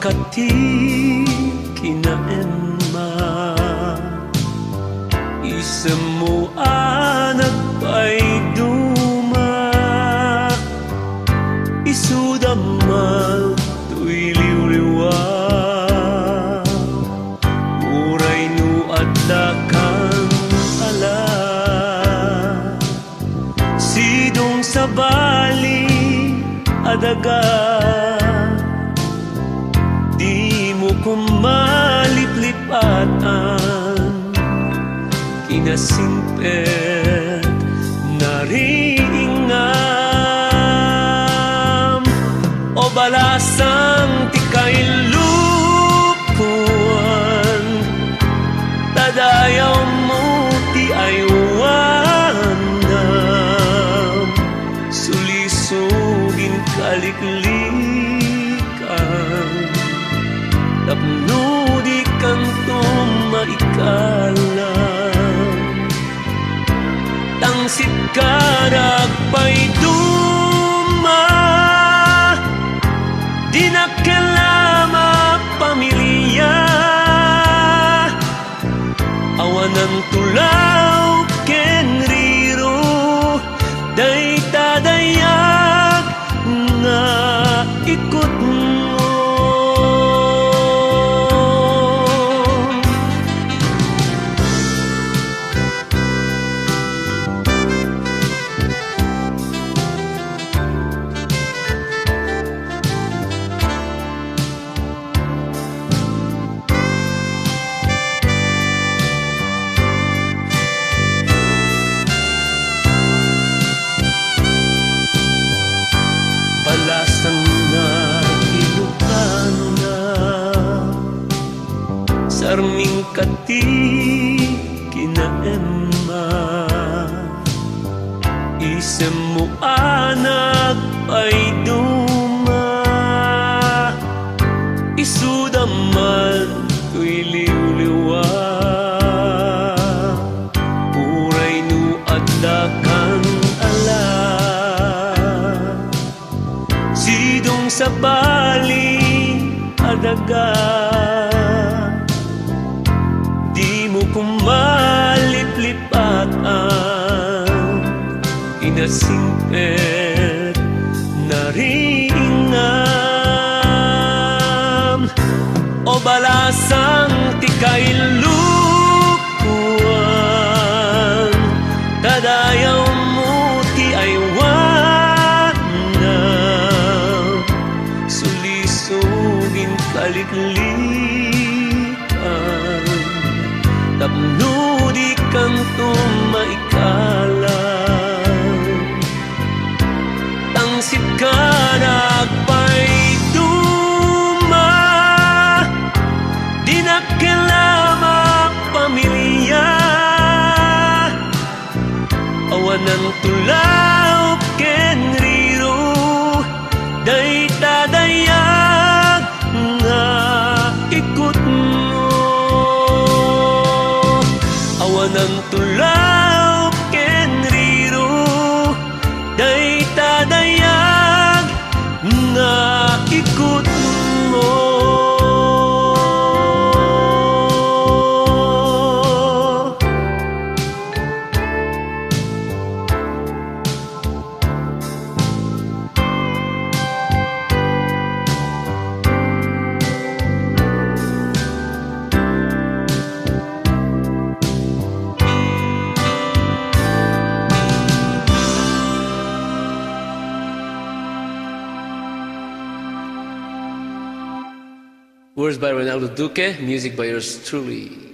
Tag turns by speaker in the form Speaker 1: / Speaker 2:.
Speaker 1: kati kinaenma isemu anak pay duma isudamal tuy liwliwa uray nu adlakan ala sidong sabali adaga di mo kumalip-lipatan kinasimpet naringam o balasang ti kailupuan tadayaw mo ti aywanam sulisugin kaliklikan tapno di kantong maikalam tangsit karag pay duma di nakelama pamilya awanan tulaw kenriro day tadayag nga ikot balasang na ilukan na sarming kati kinaemma isemu anak pay duma isudaman tuy liwliwa uray nu adlakan ala sidong sabali adaga di mo kumalip-lipatan inasimpet naringam o balasang ti kailupuan tadayaw mo ti aywanam sulisugin kaliklikan tapno di kantong maikalam tangsit karag pay duma di nakelama pamilya awanan tulaw kenriro day tadayag nga ikot mo awanan tulaw kenriro day tadayag nga ikot mo. Words by Ronaldo Duque, music by yours truly.